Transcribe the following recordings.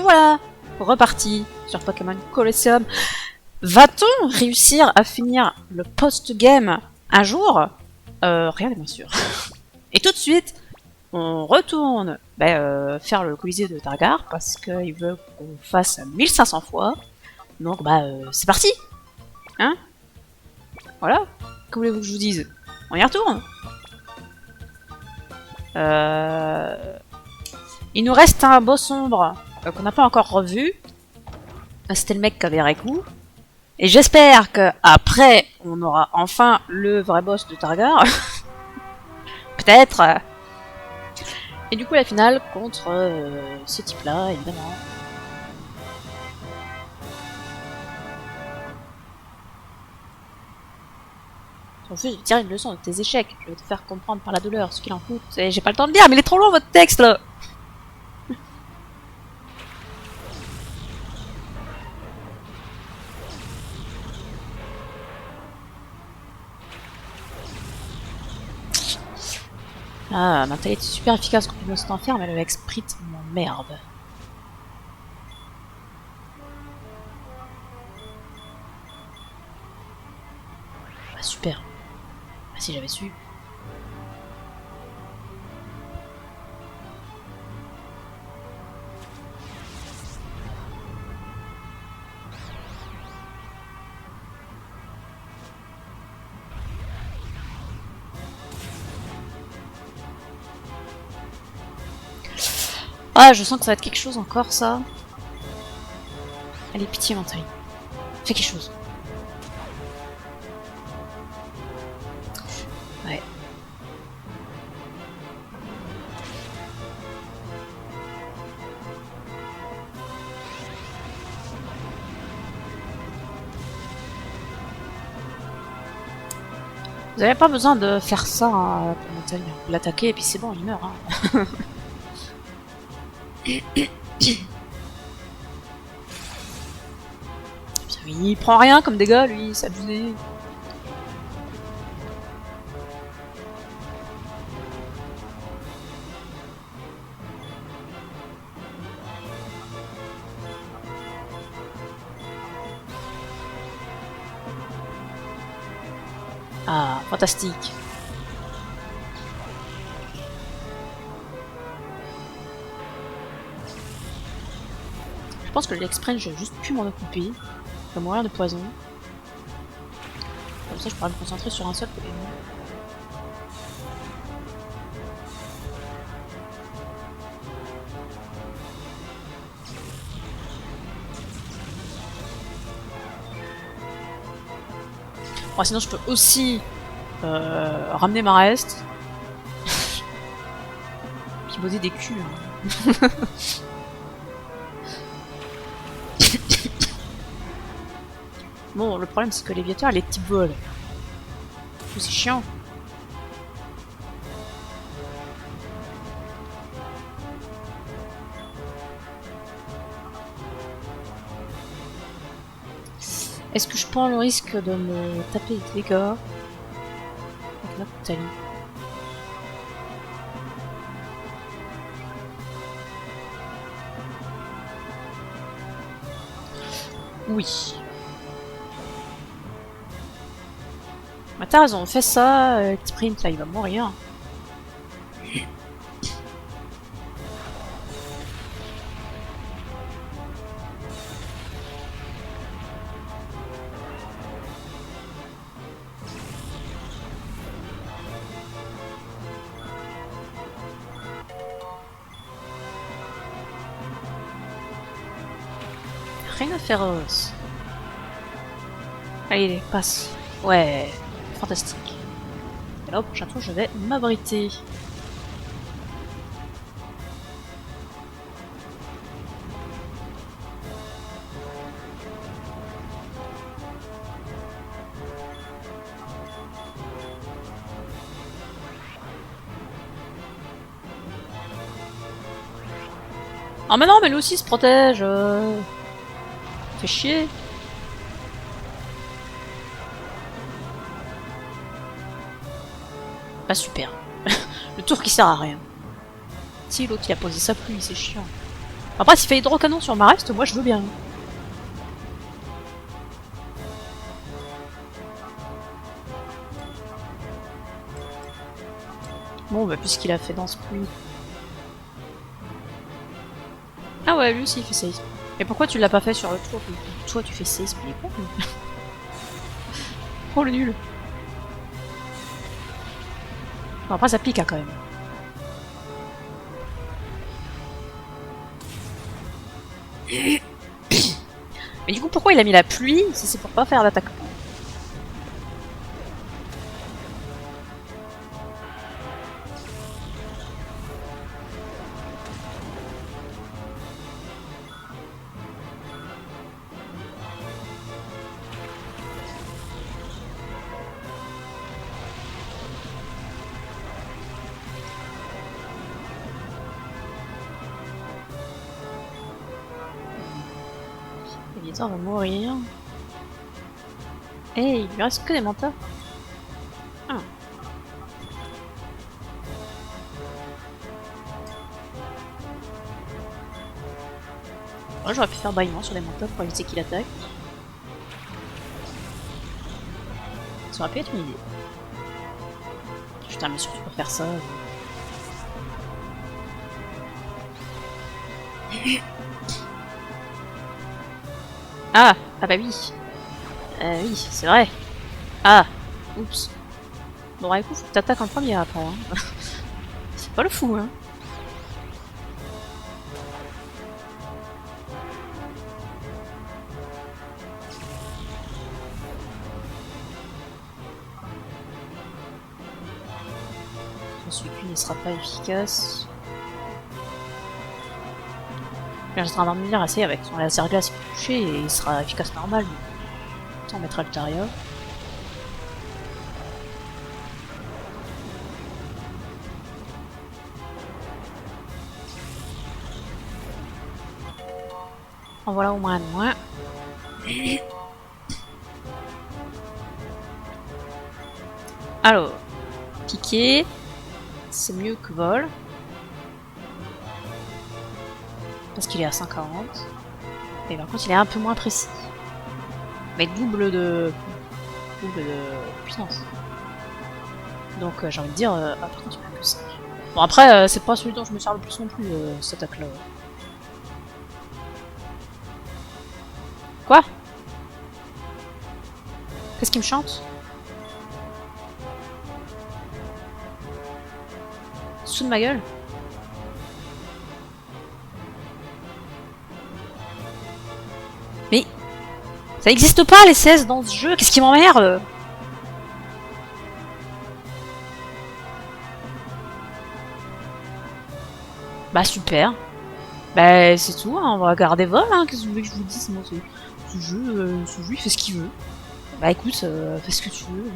voilà, reparti sur Pokémon Colosseum. Va-t-on réussir à finir le post-game un jour? Rien n'est moins sûr. Et tout de suite, on retourne faire le Colisée de Targar parce qu'il veut qu'on fasse 1500 fois. Donc c'est parti, hein? Voilà. Que voulez-vous que je vous dise? On y retourne. Il nous reste un boss sombre qu'on n'a pas encore revu. C'était le mec qui avait Raikou. Et j'espère que après on aura enfin le vrai boss de Targar. Peut-être. Et du coup la finale contre ce type-là, évidemment. En fait, je vais tirer une leçon de tes échecs. Je vais te faire comprendre par la douleur ce qu'il en coûte. Et j'ai pas le temps de lire, mais il est trop long votre texte là. Ah, ma taille est super efficace contre le monstre enfer, mais le Exprit m'emmerde. Bah super. Ah si j'avais su. Ah, je sens que ça va être quelque chose encore, ça. Allez, pitié, Mentally. Fais quelque chose. Ouais. Vous avez pas besoin de faire ça, hein, pour Mentally. Vous l'attaquez et puis c'est bon, il meurt. Hein. Il prend rien comme dégâts, lui, c'est abusé. Ah, fantastique. Je pense que l'express, je vais juste plus m'en occuper. Je vais mourir de poison. Comme ça, je pourrais me concentrer sur un seul Pokémon. Bon, sinon, je peux aussi ramener ma reste. Puis poser des culs. Hein. Bon, le problème, c'est que l'éviateur, elle est type vol. C'est chiant. Est-ce que je prends le risque de me taper des dégâts avec la Mentally? Oui. Bah, t'as raison, on fait ça, Sprint là il va mourir. Rien à féroce. Allez, passe. Ouais, fantastique. Et là, au prochain tour, je vais m'abriter. Ah mais non, mais lui aussi se protège. Fait chier. Pas super. Le tour qui sert à rien. Si l'autre il a posé sa pluie, c'est chiant. Après, s'il fait hydrocanon sur ma reste, moi je veux bien. Bon, bah, puisqu'il a fait danse pluie. Ah ouais, lui aussi il fait séisme. Et pourquoi tu l'as pas fait sur le tour? Toi, tu fais séisme, il est con. Oh le nul. Bon, après, ça pique hein, quand même. Mais du coup, pourquoi il a mis la pluie si c'est pour pas faire d'attaque? Évidemment, on va mourir. Eh, il lui reste que des mentors. Ah. Moi, j'aurais pu faire bâillement sur les mentors pour éviter qu'il attaque. Ça aurait pu être une idée. Putain, mais surtout pour faire ça. Ah, ah bah oui. Oui, c'est vrai. Ah, oups. Bon, bah, écoute, faut que t'attaques en premier après. Hein. C'est pas le fou, hein. Celui-ci ne sera pas efficace. Il restera dans le mire assez avec son laser glace qui peut toucher et il sera efficace normal. On mettra Altaria. En voilà au moins un de moins. Alors, piquer, c'est mieux que vol. Parce qu'il est à 140. Et par contre, il est un peu moins précis. Mais double de puissance. Donc j'ai envie de dire, ah, par contre, il n'y a que 5. Bon, après, c'est pas celui dont je me sers le plus non plus, cette attaque-là. Quoi? Qu'est-ce qu'il me chante? Sous de ma gueule? Mais ça n'existe pas les 16 dans ce jeu, qu'est-ce qui m'emmerde? Bah super. Bah c'est tout, hein, on va garder vol, hein, qu'est-ce que vous voulez que je vous dise? Moi, ce jeu il fait ce qu'il veut. Bah écoute, fais ce que tu veux.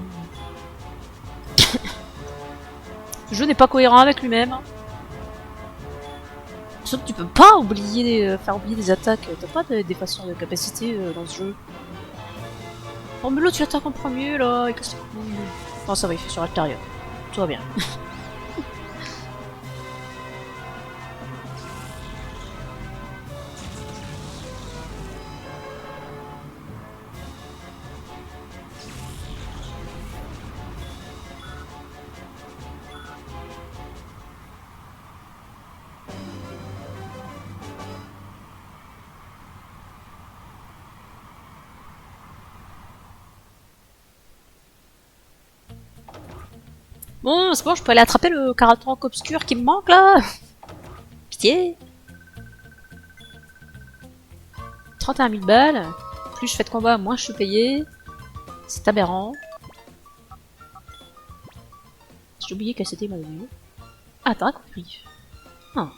Ce jeu n'est pas cohérent avec lui-même. Sauf que tu peux pas oublier, faire oublier des attaques. T'as pas des façons de capacité dans ce jeu. Oh mais là tu attaques en premier là, et qu'est-ce que non ça va, il fait sur l'intérieur. Tout va bien. Bon, c'est bon, je peux aller attraper le Karatank obscur qui me manque là. Pitié. 31 000 balles. Plus je fais de combat, moins je suis payé. C'est aberrant. J'ai oublié qu'elle s'était ma vue. Ah, t'as compris. Ah.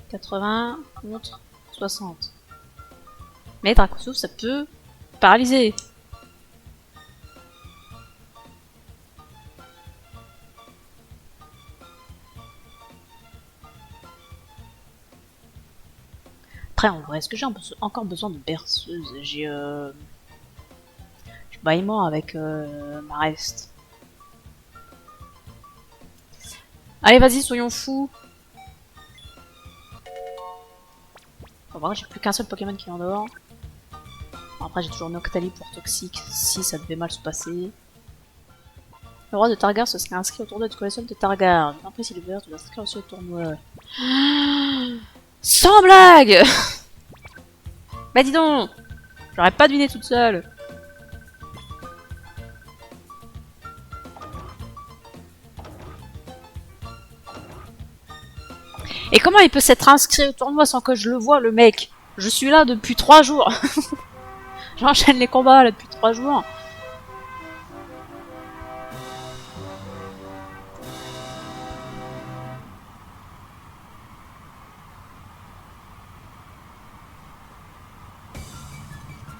« 80 contre 60. Mais Dracosouffle, ça peut paralyser. Après, en vrai, est-ce que j'ai encore besoin de berceuse? J'ai bâillement avec ma reste. Allez, vas-y, soyons fous. On va voir, j'ai plus qu'un seul Pokémon qui est en dehors. Bon, après, j'ai toujours Noctali pour Toxique, si ça devait mal se passer. Le roi de Targar se serait inscrit au tournoi du Colossal de Targar. Après, s'il est vert, tu dois s'inscrire aussi au tournoi. Sans blague. Bah dis donc, j'aurais pas deviné toute seule. Et comment il peut s'être inscrit au tournoi sans que je le voie, le mec? Je suis là depuis 3 jours. J'enchaîne les combats là depuis 3 jours.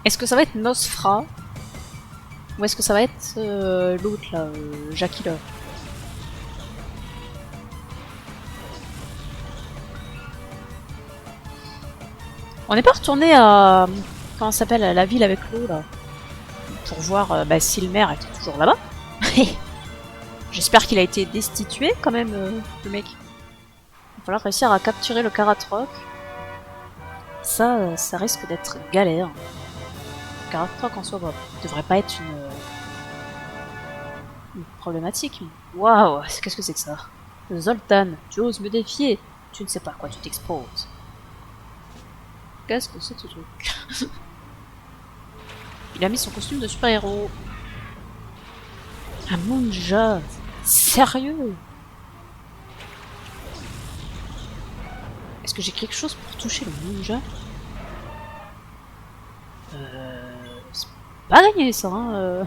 Est-ce que ça va être Nosfra? Ou est-ce que ça va être l'autre là, Jackie là? On n'est pas retourné à... Comment ça s'appelle? La ville avec l'eau là. Pour voir bah, si le maire était toujours là-bas. J'espère qu'il a été destitué quand même, le mec. Il va falloir réussir à capturer le Karatroc. Ça risque d'être galère. Le Karatroc en soi bah, devrait pas être une problématique. Waouh, qu'est-ce que c'est que ça? Zoltan, tu oses me défier? Tu ne sais pas à quoi tu t'exposes. Qu'est-ce que c'est ce truc? Il a mis son costume de super-héros. Un Munja. Sérieux? Est-ce que j'ai quelque chose pour toucher le Munja? C'est pas gagné ça, hein.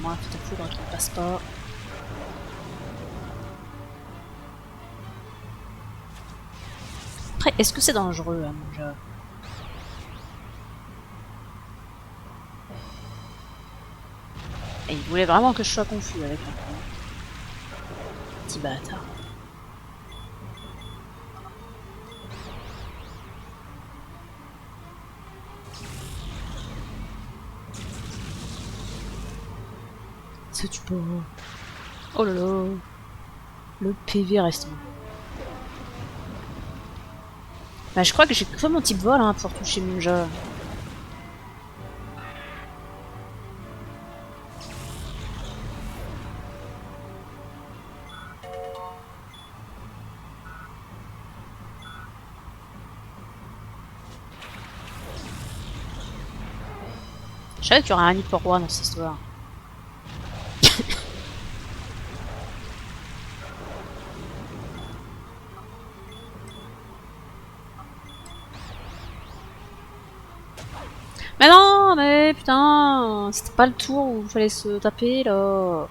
Moi, tout à foudre qui ne passe pas. Après, est-ce que c'est dangereux, un Munja? Et il voulait vraiment que je sois confus avec un petit bâtard. Est-ce que tu peux... Oh là là. Le PV reste. Bah, je crois que j'ai que mon type vol hein, pour toucher Munja. Je savais qu'il y aurait un hyper roi dans cette histoire. Mais non, mais putain, c'était pas le tour où il fallait se taper là.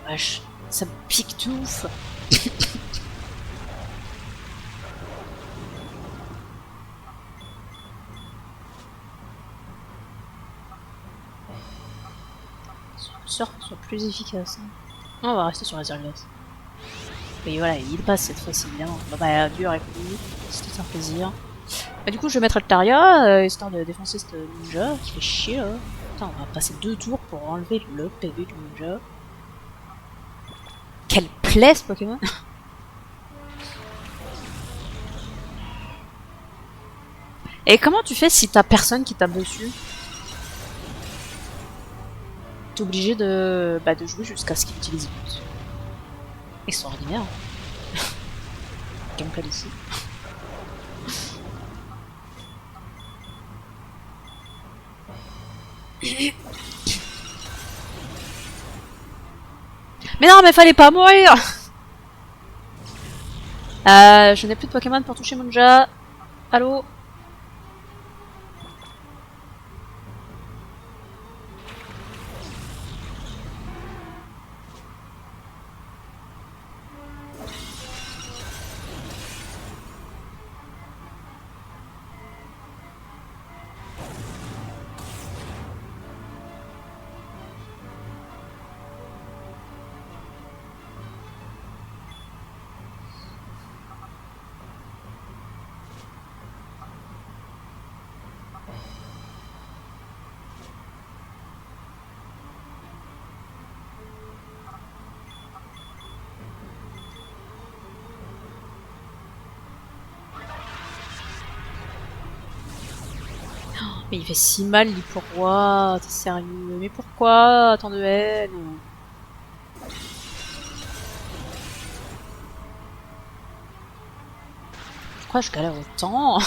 Wesh, ça me pique tout ouf. Sûr qu'on soit plus efficace. On va rester sur la glace. Et voilà, il passe cette fois-ci, évidemment. Bah, dur avec lui, c'était un plaisir. Bah, du coup, je vais mettre Altaria, histoire de défoncer cette ninja qui fait chier là. Putain, on va passer 2 tours pour enlever le PV du ninja. Quelle plaie ce Pokémon! Et comment tu fais si t'as personne qui tape dessus? T'es obligé de jouer jusqu'à ce qu'il utilise plus. Extraordinaire. Gameplay d'ici. Mais non, mais fallait pas mourir! Je n'ai plus de Pokémon pour toucher Munja. Allô? Mais il fait si mal, pourquoi? T'es sérieux? Mais pourquoi? Tant de haine? Pourquoi je galère autant?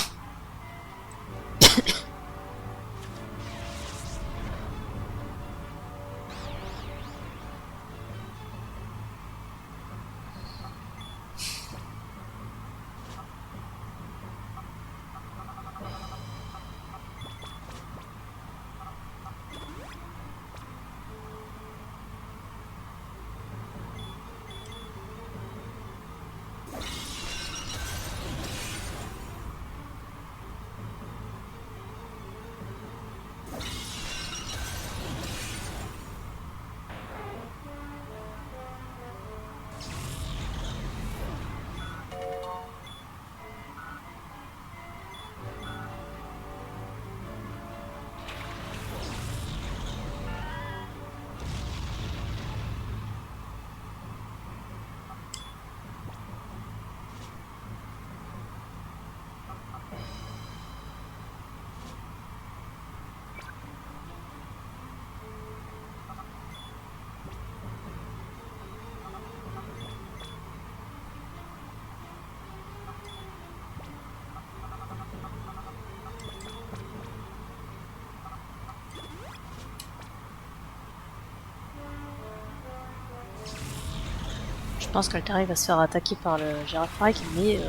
Je pense qu'Altaria va se faire attaquer par le Girafarik, mais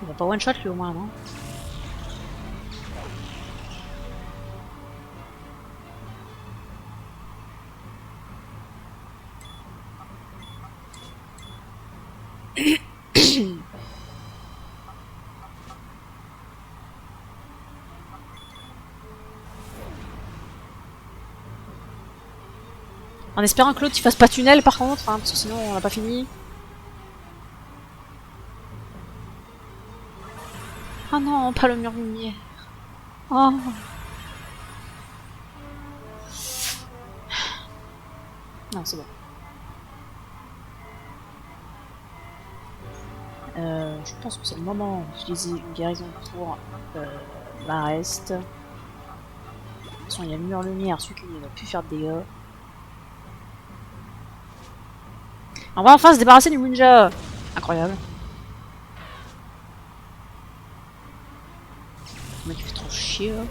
il va pas one shot lui au moins, non? En espérant que l'autre il fasse pas tunnel par contre, hein, parce que sinon on n'a pas fini. Oh non, pas le mur lumière. Oh. Non, c'est bon. Je pense que c'est le moment d'utiliser une guérison pour la reste. De toute façon, il y a le mur lumière, celui qui ne va plus faire de dégâts. On va enfin se débarrasser du Ninja. Incroyable. Le mec il fait trop chier là.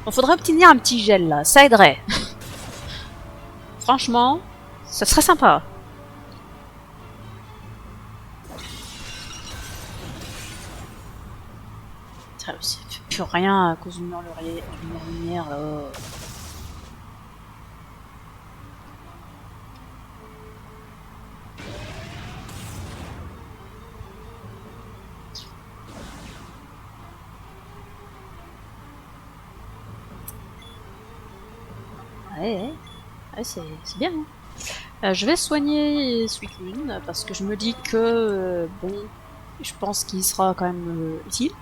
Bon, faudrait obtenir un petit gel là, ça aiderait. Franchement, ça serait sympa. Ça fait plus rien à cause du mur lumière là. Ouais, c'est bien. Hein. Je vais soigner Suicune parce que je me dis que bon, je pense qu'il sera quand même utile.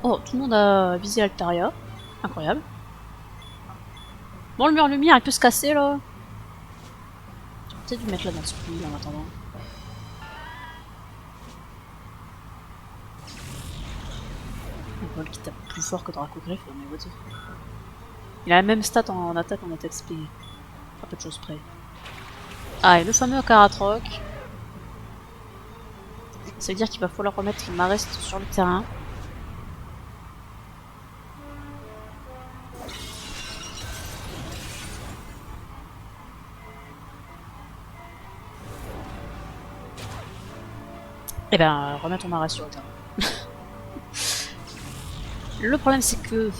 Oh, tout le monde a visé Altaria. Incroyable. Bon, le mur lumière il peut se casser là. J'aurais peut-être dû mettre là dans ce puits en attendant. Le vol qui tape plus fort que Draco Griff, mais what the fuck. Il a la même stat en attaque en attaque SP. Pas peu de choses près. Ah, et le fameux Karatroc. Ça veut dire qu'il va falloir remettre Marest sur le terrain. Eh ben, remets ton Marest sur le terrain. Le problème c'est que...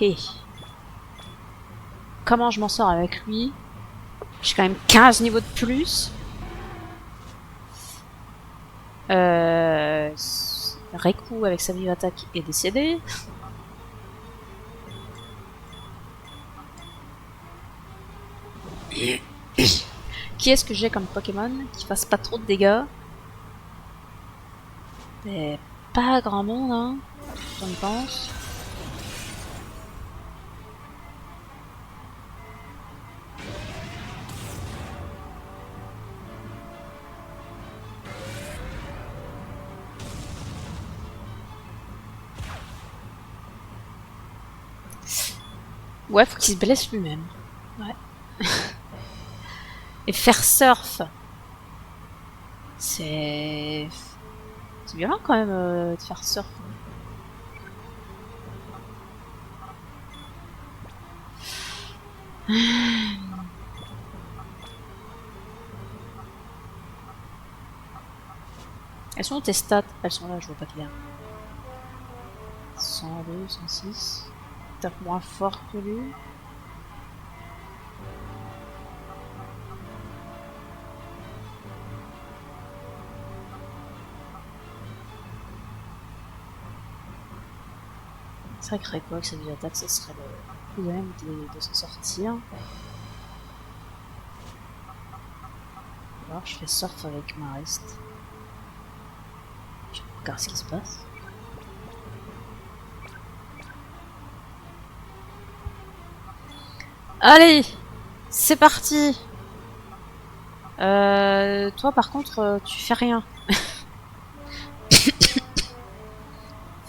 Hey. Comment je m'en sors avec lui? J'ai quand même 15 niveaux de plus. Reku avec sa vive attaque est décédé. Qui est-ce que j'ai comme Pokémon qui fasse pas trop de dégâts? Mais pas grand monde, hein, j'en pense. Ouais, faut qu'il se blesse lui-même. Ouais. Et faire surf, c'est violent quand même de faire surf. Elles sont où tes stats? Elles sont là, je vois pas clair. 102, 106. Tape moins fort que lui. C'est vrai que Rayquaza, sa vie d'attaque, ça serait le coup même de s'en sortir. Alors, je fais surf avec Marist. Je regarde ce qui se passe. Allez, c'est parti. Toi, par contre, tu fais rien.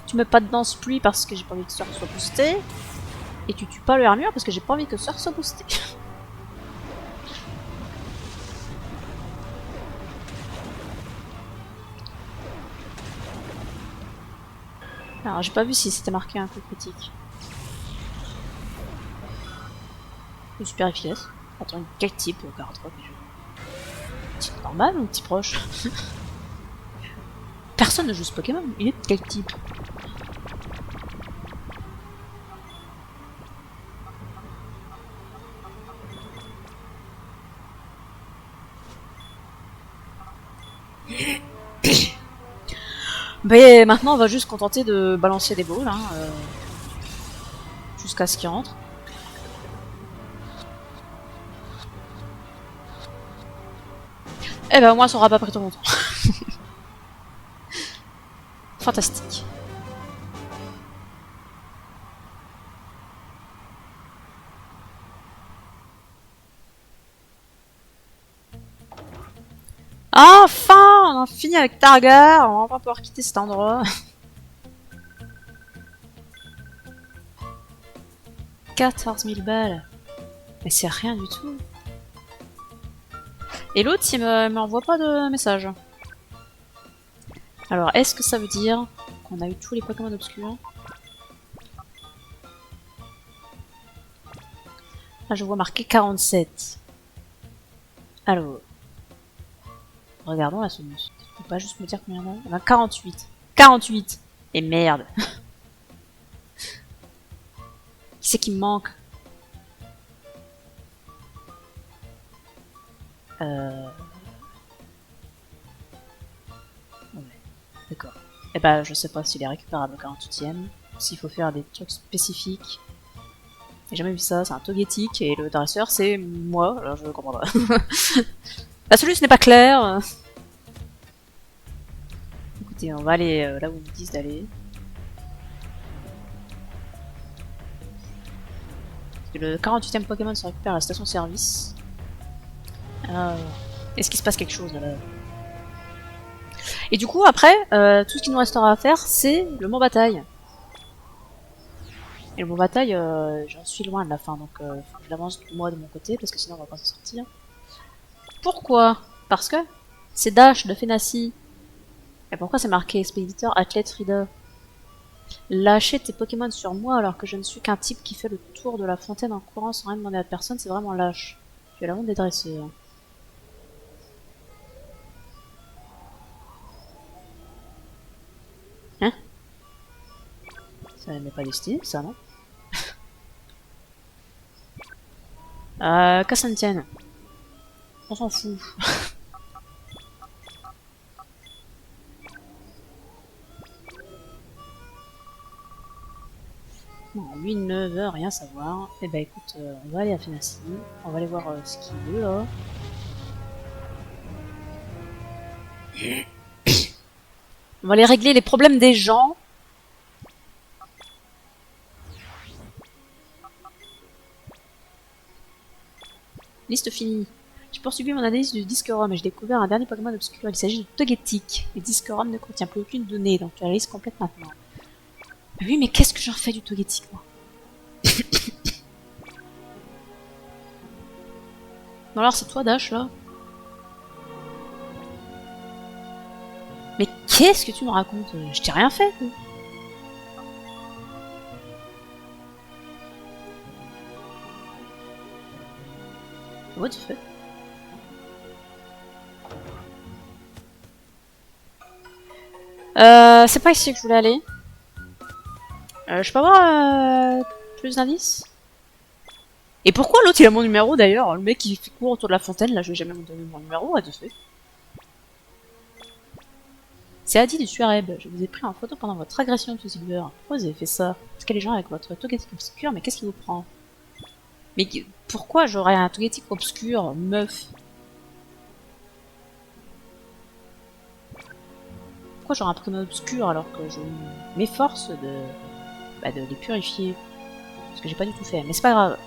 Tu mets pas de danse pluie parce que j'ai pas envie que Surf soit boosté. Et tu tues pas le armure parce que j'ai pas envie que Surf soit boosté. Alors, j'ai pas vu si c'était marqué un coup critique. Super efficace. Attends, quel type 43 que je... Type normal ou type proche? Personne ne joue ce Pokémon, il est de quel type? Mais maintenant on va juste se contenter de balancer des balls, hein, jusqu'à ce qu'il rentre. Eh ben au moins ça aura pas pris trop longtemps. Fantastique. Enfin, on en finit avec Targar, on va pas pouvoir quitter cet endroit. 14 000 balles. Mais c'est rien du tout. Et l'autre, il m'envoie pas de message. Alors, est-ce que ça veut dire qu'on a eu tous les Pokémon obscurs? Là, je vois marqué 47. Alors, regardons la solution. Tu peux pas juste me dire combien il y en a? Il y en a 48. 48. Et merde. Qui c'est qui me manque? Ouais, d'accord. Et bah, je sais pas s'il est récupérable au 48ème, s'il faut faire des trucs spécifiques. J'ai jamais vu ça, c'est un Togetic et le dresseur c'est moi, alors je comprends pas. La solution n'est pas claire. Écoutez, on va aller là où ils me disent d'aller. Le 48ème Pokémon se récupère à la station service. Est-ce qu'il se passe quelque chose là? Et du coup, après, tout ce qu'il nous restera à faire, c'est le mont bataille. Et le mont bataille, j'en suis loin de la fin, donc faut que je l'avance moi de mon côté, parce que sinon on va pas s'en sortir. Pourquoi? Parce que c'est Dash de Fenassi. Et pourquoi c'est marqué expéditeur athlète Frida? Lâcher tes Pokémon sur moi alors que je ne suis qu'un type qui fait le tour de la fontaine en courant sans rien demander à personne, c'est vraiment lâche. Tu as la honte des dresseurs. Hein? Ça n'est pas destiné, ça, non? Qu'à ça ne tienne. On s'en fout. Non, Lui ne veut rien savoir. Eh ben écoute, on va aller à Fenacity. On va aller voir ce qu'il veut là. On va aller régler les problèmes des gens. Liste finie. J'ai poursuivi mon analyse du disque ROM et j'ai découvert un dernier Pokémon obscur. Il s'agit de Togetic. Le disque ROM ne contient plus aucune donnée, donc la liste complète maintenant. Mais oui, mais qu'est-ce que j'en fais du Togetic, moi? Non, alors c'est toi, Dash, là? Mais qu'est-ce que tu me racontes? Je t'ai rien fait, quoi. What the fuck? C'est pas ici que je voulais aller. Je peux avoir plus d'indices? Et pourquoi l'autre il a mon numéro d'ailleurs? Le mec qui fait court autour de la fontaine, là je vais jamais me donner mon numéro, what the fuck? C'est Adi du Suareb, je vous ai pris en photo pendant votre agression de Silver. Pourquoi vous avez fait ça? Parce qu'il y a les gens avec votre Togetic obscur, mais qu'est-ce qui vous prend? Mais pourquoi j'aurais un Togetic obscur, meuf? Pourquoi j'aurais un Pokémon obscur alors que je m'efforce de les purifier? Parce que j'ai pas du tout fait, mais c'est pas grave.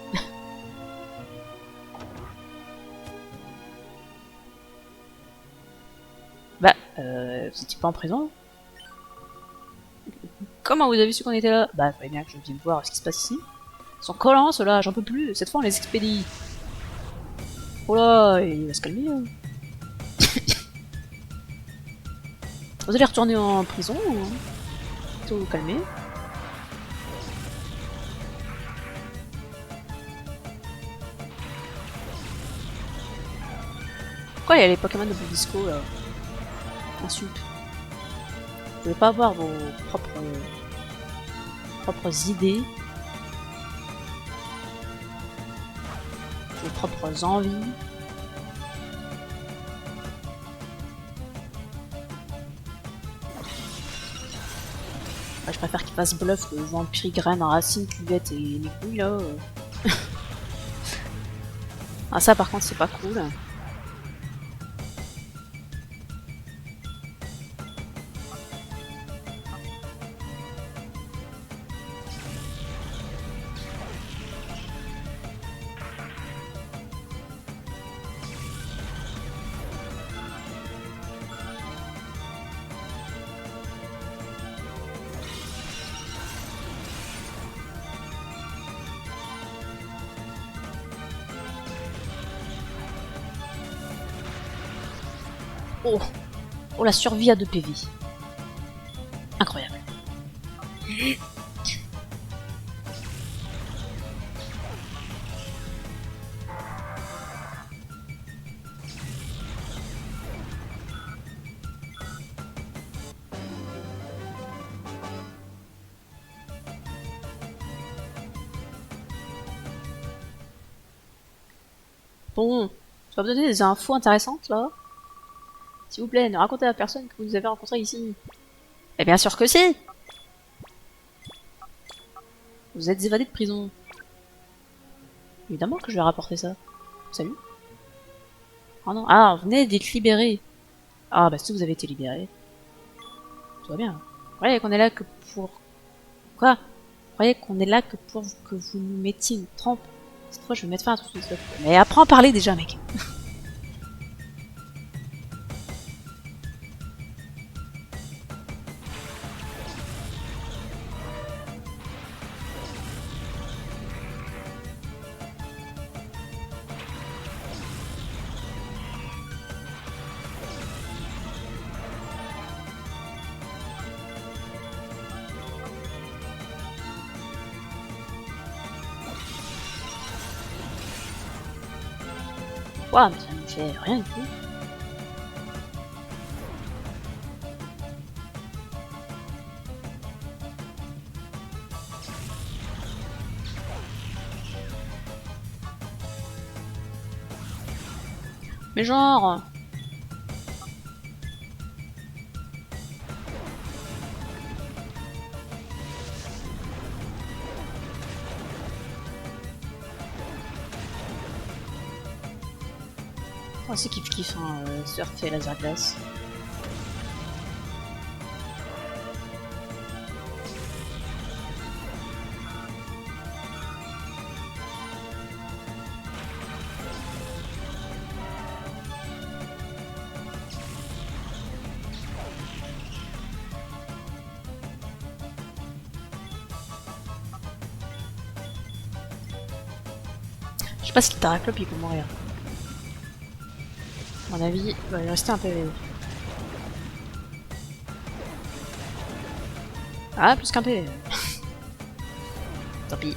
Vous étiez pas en prison? Comment vous avez su qu'on était là? Bah, fallait bien que je vienne voir ce qui se passe ici. Ils sont collants, ceux-là, j'en peux plus. Cette fois, on les expédie. Oh là, il va se calmer. Hein. Vous allez retourner en prison ou plutôt vous calmer? Pourquoi il y a les Pokémon de Disco là? Insulte. Vous pouvez pas avoir vos propres idées, vos propres envies. Je préfère qu'il fasse bluff de Vampirigraine, Racine, Cuvette et les couilles là. Ah ça par contre c'est pas cool. Oh, oh la survie à 2 PV. Incroyable. Bon, tu vas me donner des infos intéressantes là? S'il vous plaît, ne racontez à personne que vous avez rencontré ici. Eh bien sûr que si! Vous êtes évadé de prison. Évidemment que je vais rapporter ça. Salut. Oh non, ah, vous venez d'être libéré. Ah bah si vous avez été libéré. Tout va bien. Vous croyez qu'on est là que pour... Quoi? Vous croyez qu'on est là que pour que vous nous mettiez une trempe? Cette fois je vais mettre fin à tout ça. Mais apprends à parler déjà mec. Ouah, mais ça ne fait rien du tout. Mais genre... Oh, c'est kiff hein, surf et laser glace. Je sais pas si le Taraclope il peut mourir. À mon avis, il va lui rester un PV. Ah, plus qu'un PV. Tant pis.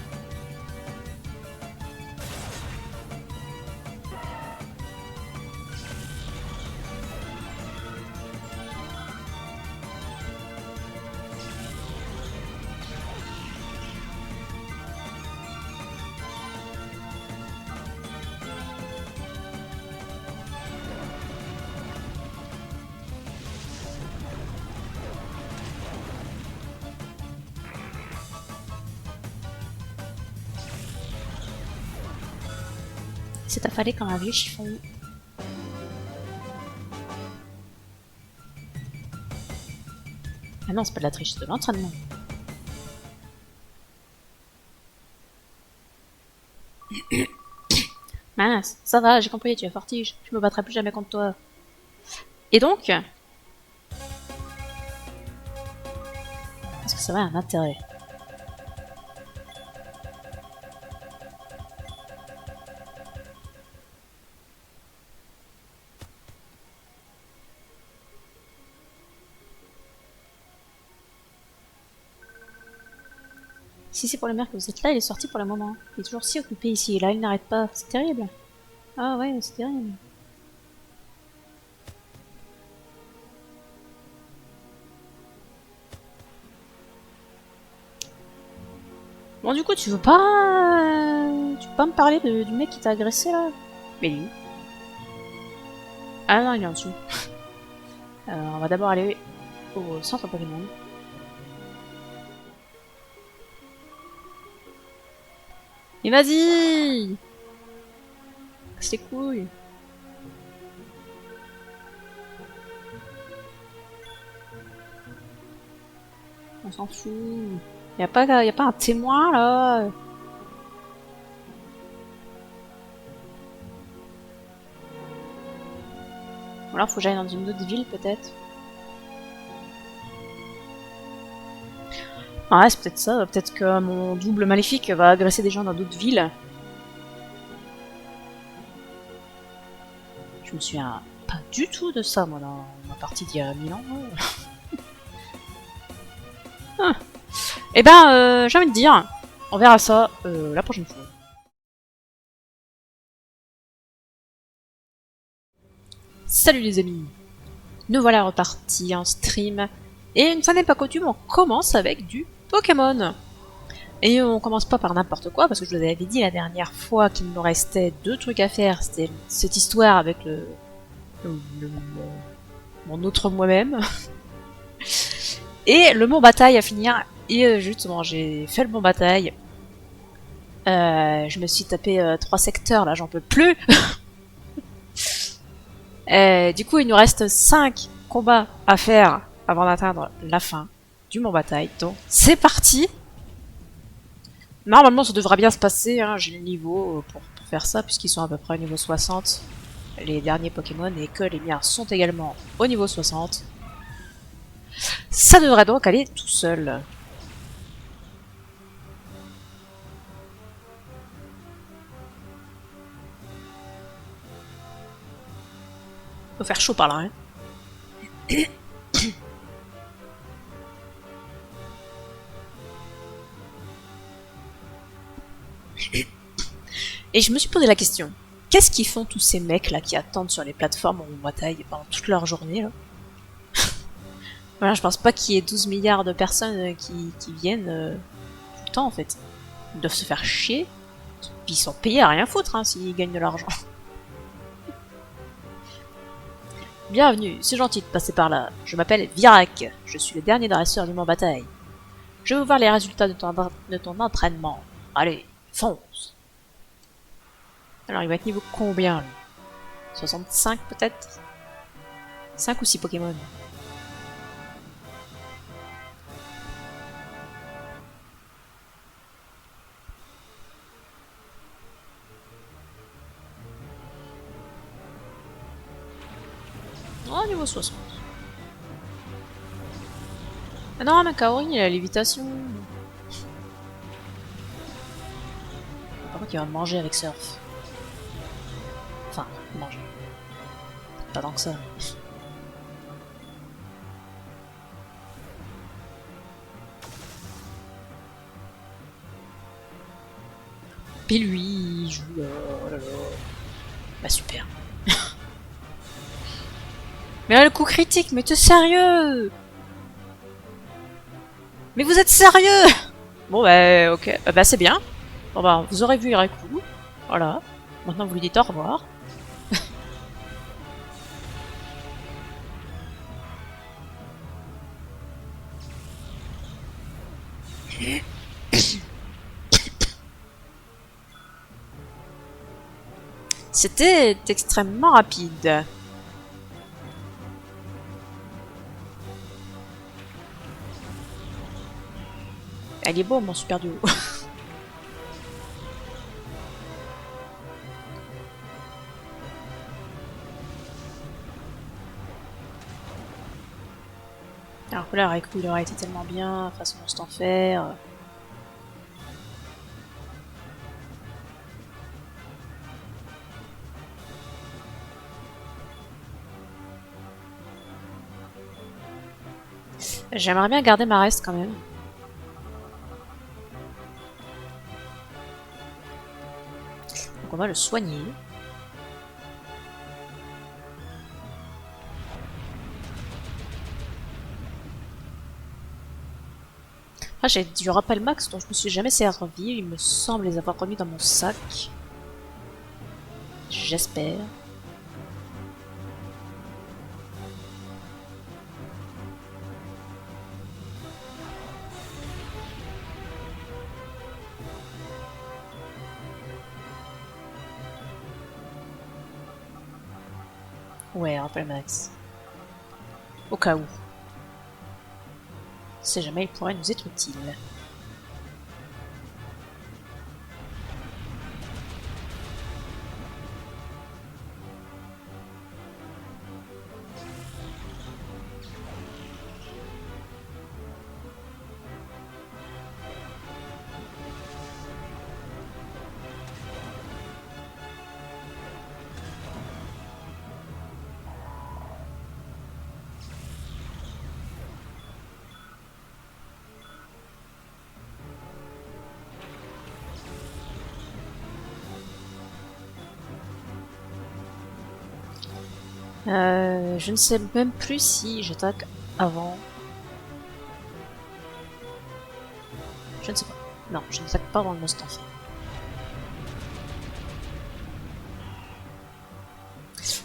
C'est affalé comme un vieux chiffon. Ah non, c'est pas de la triche, c'est de l'entraînement. Mince, ça va, j'ai compris, tu es fortige. Je me battrai plus jamais contre toi. Et donc, est-ce que ça va un intérêt? Si c'est pour le maire que vous êtes là, il est sorti pour le moment. Il est toujours si occupé ici, et là il n'arrête pas. C'est terrible. Ah ouais, c'est terrible. Bon, du coup, tu veux pas me parler du mec qui t'a agressé là? Mais lui. Ah non, il est en dessous. On va d'abord aller au centre Pokémon. Mais vas-y! Casse les couilles. On s'en fout. Y a pas un témoin là? Ou alors faut que j'aille dans une autre ville peut-être. Ah ouais, c'est peut-être ça. Peut-être que mon double maléfique va agresser des gens dans d'autres villes. Je me souviens pas du tout de ça, moi, dans ma partie d'il y a 1000 ans. Ah. Eh ben, j'ai envie de dire, on verra ça la prochaine fois. Salut les amis, nous voilà repartis en stream. Et une fois n'est pas coutume, on commence avec du Pokémon. Et on commence pas par n'importe quoi, parce que je vous avais dit la dernière fois qu'il me restait 2 trucs à faire. C'était cette histoire avec mon autre moi-même. Et le bon bataille à finir. Et justement, j'ai fait le bon bataille. Je me suis tapé 3 secteurs, là j'en peux plus. Du coup, il nous reste 5 combats à faire avant d'atteindre la fin du Mont Bataille. Donc, c'est parti! Normalement, ça devrait bien se passer, hein. J'ai le niveau pour faire ça, puisqu'ils sont à peu près au niveau 60. Les derniers Pokémon, et que les miens sont également au niveau 60. Ça devrait donc aller tout seul. Faut faire chaud par là, hein. Et je me suis posé la question, qu'est-ce qu'ils font tous ces mecs là qui attendent sur les plateformes en bataille pendant toute leur journée là? Voilà, je pense pas qu'il y ait 12 milliards de personnes qui viennent tout le temps en fait. Ils doivent se faire chier, puis ils sont payés à rien foutre hein, s'ils gagnent de l'argent. Bienvenue, c'est gentil de passer par là. Je m'appelle Virak, je suis le dernier dresseur du Mont Bataille. Je vais vous voir les résultats de ton entraînement. Allez, fonce. Alors il va être niveau combien lui? 65 peut-être. 5 ou 6 Pokémon. Oh, niveau 60. Ah non, mais Kaori, il a la lévitation. Par contre, il va manger avec Surf. Enfin, manger. Pas tant que ça. Puis lui, il joue là, oh là là. Bah super. Mais là, le coup critique, mais t'es sérieux? Mais vous êtes sérieux? Bon bah ok, bah c'est bien. Bon bah vous aurez vu Iraku. Voilà. Maintenant vous lui dites au revoir. C'était extrêmement rapide. Elle est beau mon super duo. Alors que là, Raikou, il aurait été tellement bien face au monstre en fer. J'aimerais bien garder ma reste quand même. Donc on va le soigner. Ah, j'ai du rappel max dont je me suis jamais servi. Il me semble les avoir remis dans mon sac. J'espère. Ouais, rappel max. Au cas où. Si jamais il pourrait nous être utile. Je ne sais même plus si j'attaque avant. Je ne sais pas. Non, je n'attaque pas avant le monstre en fait.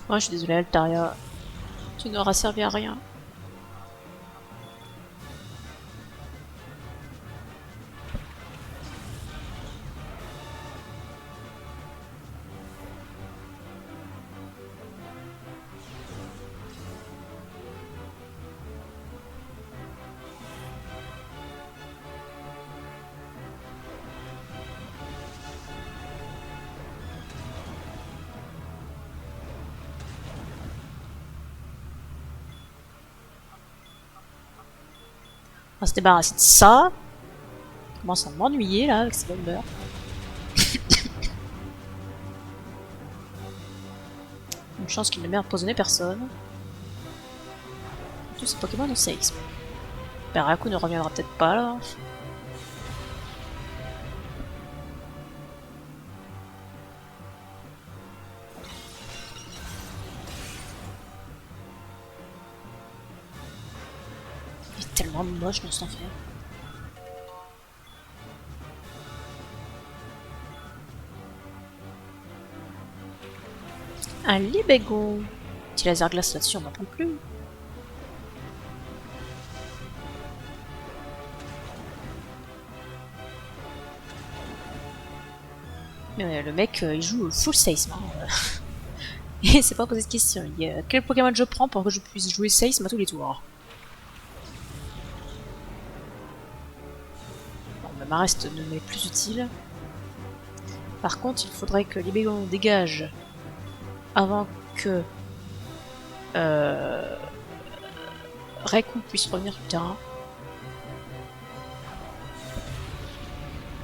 Moi, je suis désolée, Altaria. Tu n'auras servi à rien. On va se débarrasser de ça. Je commence à m'ennuyer là avec ces bombers. Une chance qu'il ne m'ait empoisonné personne. Tous ces Pokémon ont séisme. Baraku ne reviendra peut-être pas là. Il est tellement moche dans cet enfer. Un Libego. Petit laser glace là-dessus, on n'en prend plus. Mais le mec, il joue full séisme. Hein. Et c'est pas poser de question. Quel Pokémon je prends pour que je puisse jouer Seisme à tous les tours? Bon, ma reste ne m'est plus utile. Par contre, il faudrait que Libello dégage avant que Raikou puisse revenir sur le terrain.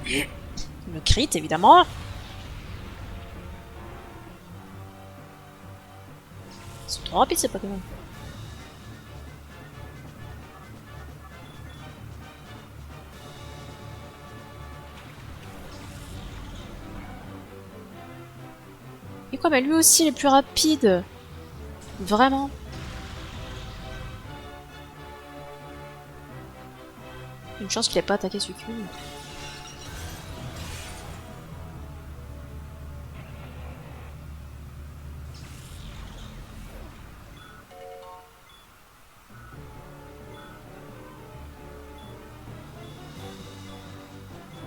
Le crit, évidemment. Ils sont trop rapides ces Pokémon. Et quoi, mais lui aussi il est plus rapide. Vraiment. Une chance qu'il ait pas attaqué Suicune.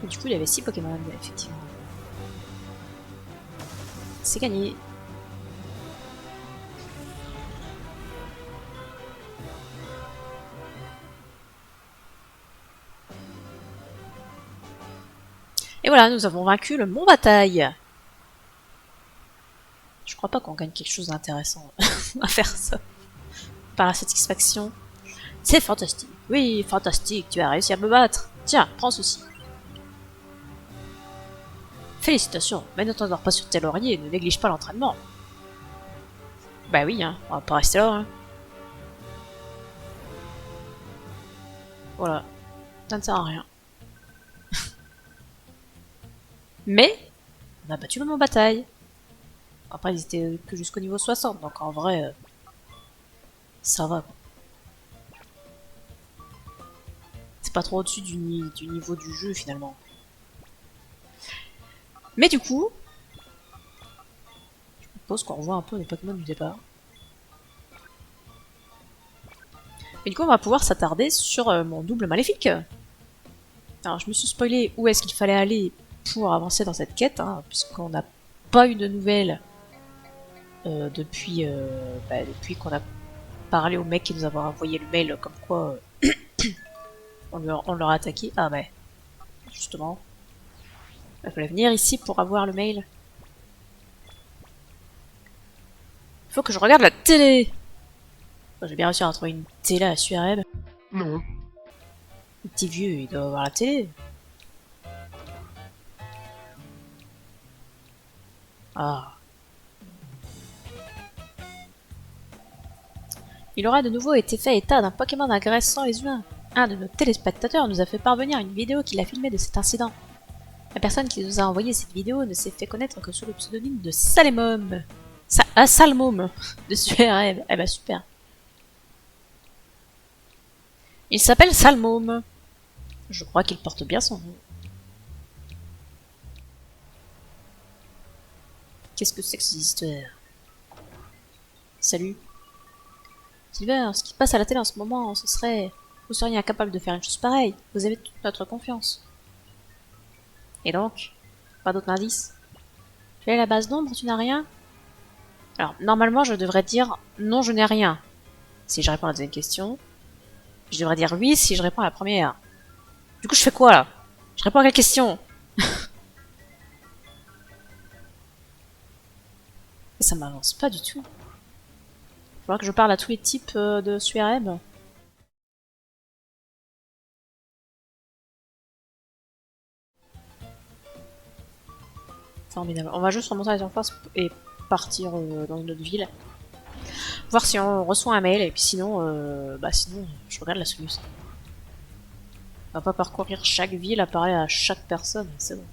Et du coup, il avait 6 Pokémon, effectivement. C'est gagné. Et voilà, nous avons vaincu le Mont Bataille. Je crois pas qu'on gagne quelque chose d'intéressant à faire ça. Par la satisfaction. C'est fantastique. Oui, fantastique, tu as réussi à me battre. Tiens, prends ceci. Félicitations, mais ne t'endors pas sur tes lauriers et ne néglige pas l'entraînement. Bah oui, hein, on va pas rester là. Hein. Voilà, ça ne sert à rien. Mais, on a battu le Mont Bataille. Après, ils étaient que jusqu'au niveau 60, donc en vrai, ça va. C'est pas trop au-dessus du niveau du jeu, finalement. Mais du coup, je propose qu'on revoie un peu les Pokémon du départ. Et du coup, on va pouvoir s'attarder sur mon double maléfique. Alors, je me suis spoilé où est-ce qu'il fallait aller pour avancer dans cette quête, hein, puisqu'on n'a pas eu de nouvelles depuis qu'on a parlé au mec qui nous a envoyé le mail comme quoi on leur a attaqué. Ah ouais, justement. Il fallait venir ici pour avoir le mail. Il faut que je regarde la télé. J'ai bien réussi à trouver une télé à Suareb. Non. Le petit vieux, il doit avoir la télé. Ah. Il aura de nouveau été fait état d'un Pokémon agressant les humains. Un de nos téléspectateurs nous a fait parvenir une vidéo qu'il a filmée de cet incident. La personne qui nous a envoyé cette vidéo ne s'est fait connaître que sous le pseudonyme de Salemom. Salmom de Suareb. Eh ben super. Il s'appelle Salmom. Je crois qu'il porte bien son nom. Qu'est-ce que c'est que ces histoires? Salut. Silver, ce qui passe à la télé en ce moment, ce serait... Vous seriez incapable de faire une chose pareille. Vous avez toute notre confiance. Et donc? Pas d'autres indices? Tu es à la base d'ombre, tu n'as rien? Alors, normalement, je devrais dire non, je n'ai rien. Si je réponds à la deuxième question. Je devrais dire oui si je réponds à la première. Du coup, je fais quoi, là? Je réponds à quelle question? Et ça m'avance pas du tout. Faudra que je parle à tous les types de Suareb. Formidable. On va juste remonter à la surface et partir dans une autre ville. Voir si on reçoit un mail, et puis sinon, sinon, je regarde la solution. On va pas parcourir chaque ville, à parler à chaque personne, c'est bon.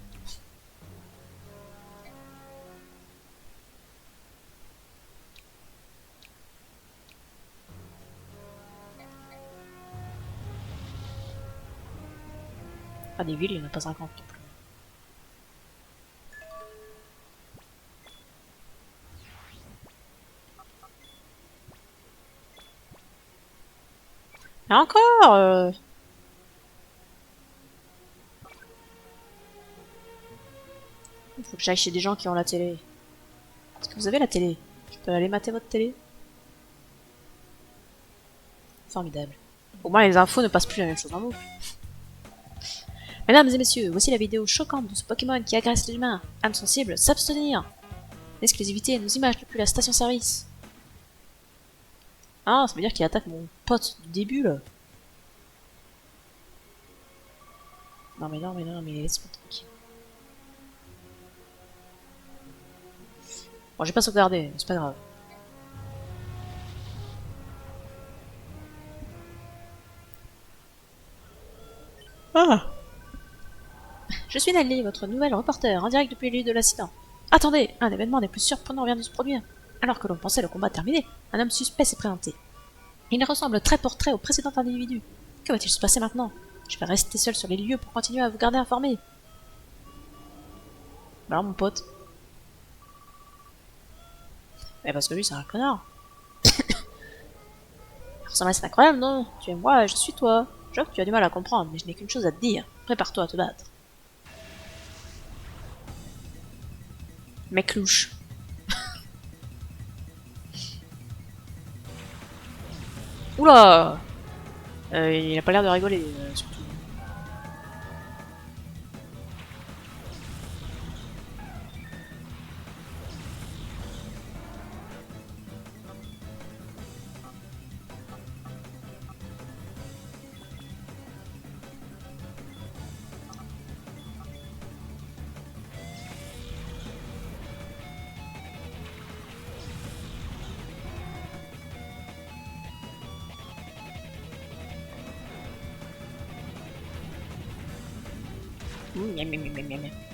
Ah, des villes, il n'y en a pas 50 non plus. Et encore il faut que j'aille chez des gens qui ont la télé. Est-ce que vous avez la télé? Je peux aller mater votre télé? Formidable. Au moins les infos ne passent plus la même chose en boucle. Mesdames et messieurs, voici la vidéo choquante de ce Pokémon qui agresse les humains. Âme sensible, s'abstenir. L'exclusivité, nos images depuis la station-service. Ah, ça veut dire qu'il attaque mon pote du début là. Non mais laisse-moi tranquille. Bon, j'ai pas sauvegardé, c'est pas grave. Ah! Je suis Nelly, votre nouvelle reporter, en direct depuis le lieu de l'accident. Attendez, un événement des plus surprenants vient de se produire. Alors que l'on pensait le combat terminé, un homme suspect s'est présenté. Il ressemble trait pour trait au précédent individu. Que va-t-il se passer maintenant? Je vais rester seul sur les lieux pour continuer à vous garder informé. Bah alors mon pote. Eh parce que lui c'est un connard. C'est incroyable, non? Tu es moi et je suis toi. Je vois que tu as du mal à comprendre, mais je n'ai qu'une chose à te dire. Prépare-toi à te battre. Mec louche. Oula! Il a pas l'air de rigoler, surtout.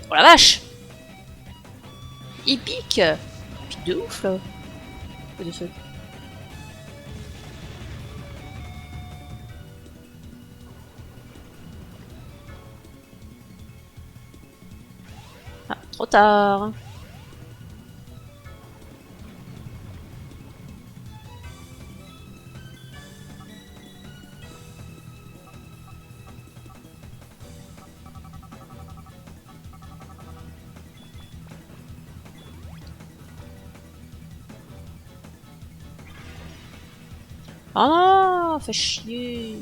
Oh la vache! Il pique! Il pique de ouf là! What the fuck? Ah, trop tard! Ah, fait chier!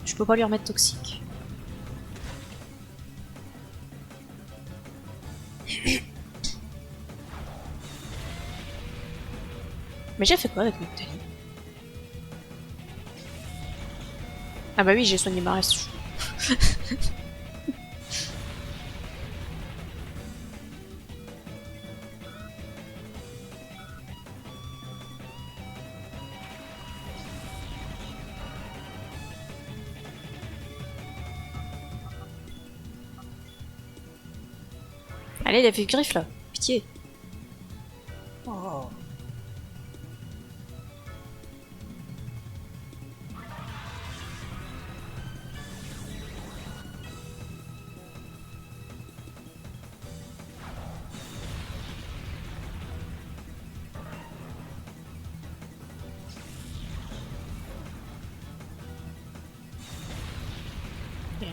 Je peux pas lui remettre toxique. Mais j'ai fait quoi avec Noctali? Ah bah oui, j'ai soigné ma reste. Allez, il a fait griffe là. Pitié. Oh.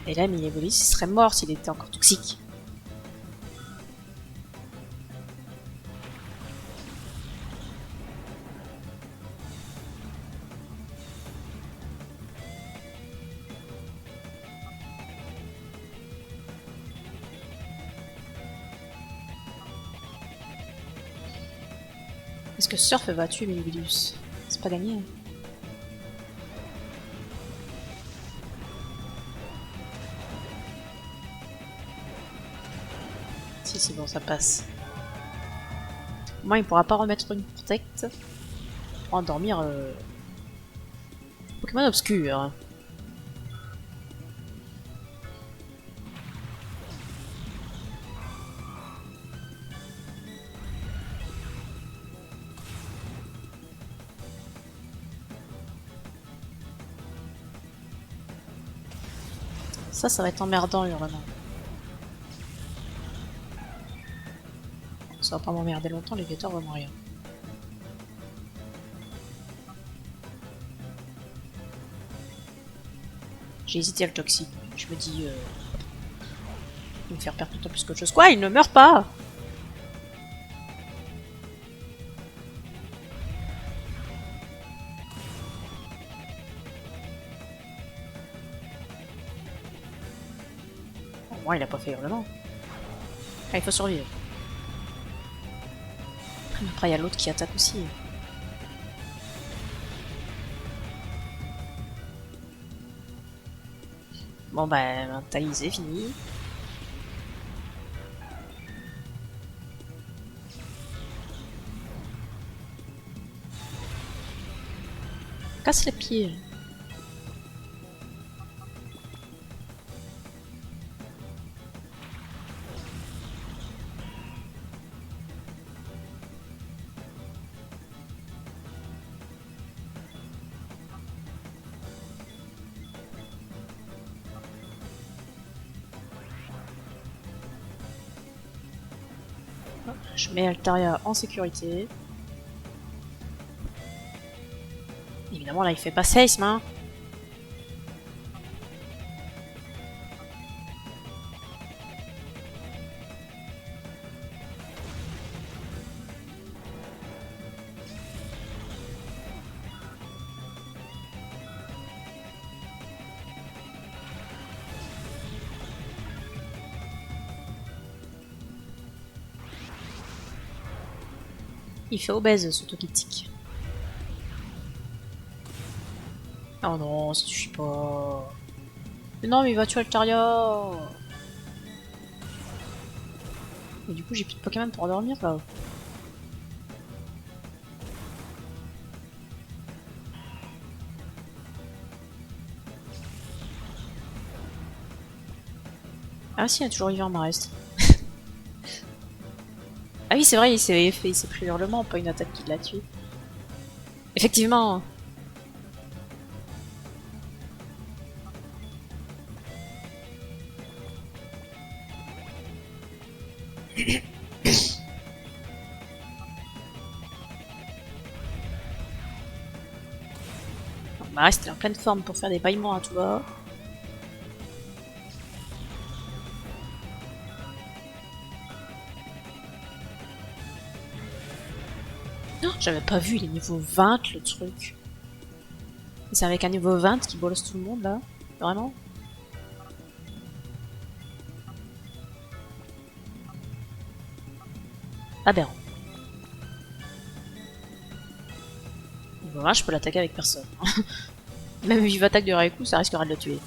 Et là, Millevolis, il serait mort s'il était encore toxique. Est-ce que Surf va tuer Millevolis? C'est pas gagné. Hein. Si, c'est bon, ça passe. Moi, il pourra pas remettre une protect pour endormir Pokémon obscur. Ça va être emmerdant, vraiment. Ça va pas m'emmerder longtemps, les guetteurs vraiment rien. J'ai hésité à le toxique. Je me dis... il va me faire perdre tout le temps plus qu'autre chose. Quoi? Il ne meurt pas! Moi, il a pas fait hurlement. Ah, il faut survivre. Après, il y a l'autre qui attaque aussi. Bon, bah, Thaïs, c'est fini. Casse les pieds. Je mets Altaria en sécurité. Évidemment, là, il fait pas séisme, hein. Il fait obèse, ce Tokitik. Oh non, ça suffit pas. Mais non, mais il va tuer Altaria. Et du coup, j'ai plus de Pokémon pour dormir, là. Ah si, il a toujours Hiver Marest. Ah oui, c'est vrai, il s'est pris hurlement, pas une attaque qui l'a tué. Effectivement. Marest est en pleine forme pour faire des bâillements à tout va. Oh, j'avais pas vu, il est niveau 20 le truc. C'est avec un niveau 20 qui bolosse tout le monde là. Vraiment. Aberrant. Niveau 20, je peux l'attaquer avec personne. Même vive attaque de Raikou, ça risquera de le tuer.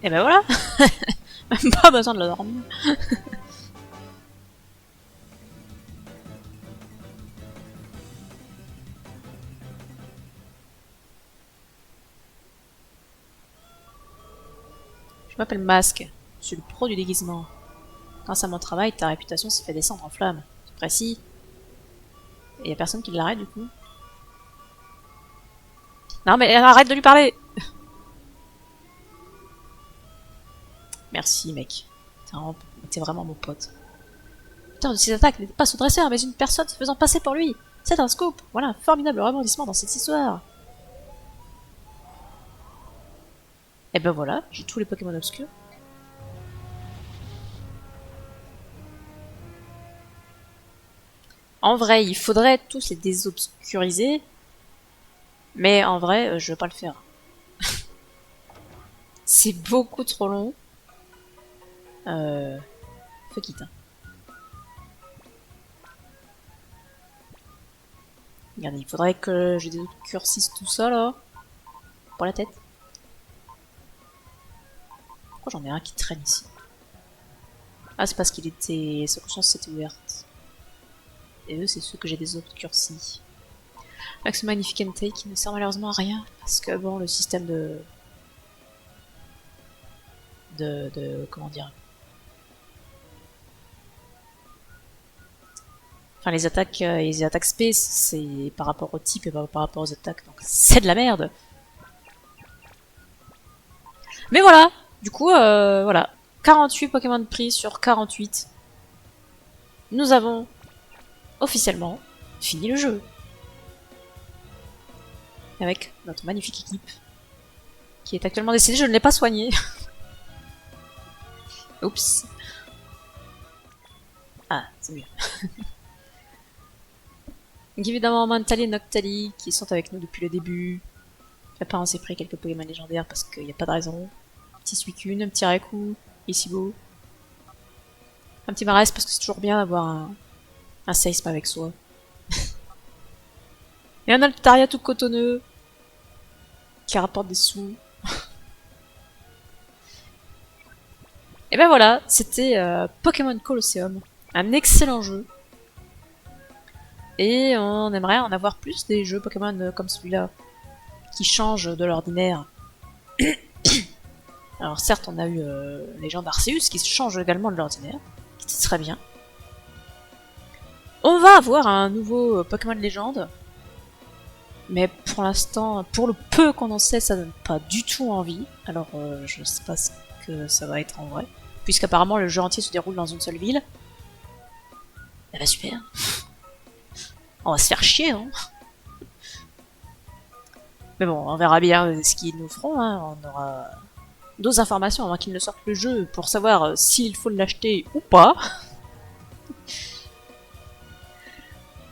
Et ben voilà. Même pas besoin de le dormir. Je m'appelle Masque. Je suis le pro du déguisement. Grâce à mon travail, ta réputation s'est fait descendre en flammes. C'est précis. Et y a personne qui l'arrête du coup. Non mais arrête de lui parler. Merci mec. T'es vraiment mon pote. L'auteur de ces attaques n'était pas ce dresseur, mais une personne se faisant passer pour lui. C'est un scoop. Voilà un formidable rebondissement dans cette histoire. Et ben voilà, j'ai tous les Pokémon obscurs. En vrai, il faudrait tous les désobscuriser. Mais en vrai, je veux pas le faire. C'est beaucoup trop long. Fuck it. Hein. Regardez, il faudrait que je désobscurcisse tout ça là. Pour la tête. Pourquoi j'en ai un qui traîne ici? Ah, c'est parce qu'il était. Sa conscience s'était ouverte. Et eux, c'est ceux que j'ai désobscurcis. Max Magnificent qui ne sert malheureusement à rien. Parce que bon, le système comment dire. Enfin, les attaques space, c'est par rapport au type et pas par rapport aux attaques, donc c'est de la merde. Mais voilà, du coup, voilà. 48 Pokémon de prix sur 48. Nous avons officiellement fini le jeu. Avec notre magnifique équipe, qui est actuellement décédée, je ne l'ai pas soignée. Oups. Ah, c'est mieux. Donc évidemment, Mantali et Noctali qui sont avec nous depuis le début. Après, on s'est pris quelques Pokémon légendaires parce qu'il n'y a pas de raison. Un petit Suicune, un petit Raikou, Issibo. Un petit Marès parce que c'est toujours bien d'avoir un Seisme avec soi. Et un Altaria tout cotonneux qui rapporte des sous. Et ben voilà, c'était Pokémon Colosseum. Un excellent jeu. Et on aimerait en avoir plus des jeux Pokémon comme celui-là, qui changent de l'ordinaire. Alors certes, on a eu Légende Arceus qui change également de l'ordinaire, qui était très bien. On va avoir un nouveau Pokémon Légende, mais pour l'instant, pour le peu qu'on en sait, ça donne pas du tout envie. Alors je sais pas ce que ça va être en vrai, puisqu'apparemment le jeu entier se déroule dans une seule ville. Eh ben super. On va se faire chier, hein. Mais bon, on verra bien ce qu'ils nous feront, hein. On aura d'autres informations avant qu'ils ne sortent le jeu pour savoir s'il faut l'acheter ou pas.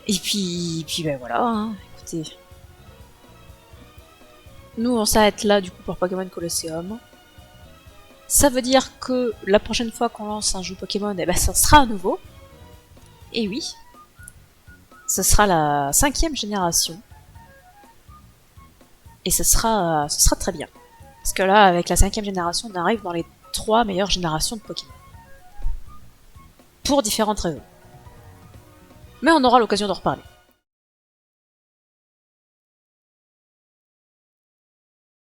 Et puis ben voilà, hein. Écoutez. Nous on s'arrête là du coup pour Pokémon Colosseum. Ça veut dire que la prochaine fois qu'on lance un jeu Pokémon, eh ben ça sera à nouveau. Et oui. Ce sera la 5e génération. Et ce sera très bien. Parce que là, avec la 5e génération, on arrive dans les 3 meilleures générations de Pokémon. Pour différentes raisons. Mais on aura l'occasion d'en reparler.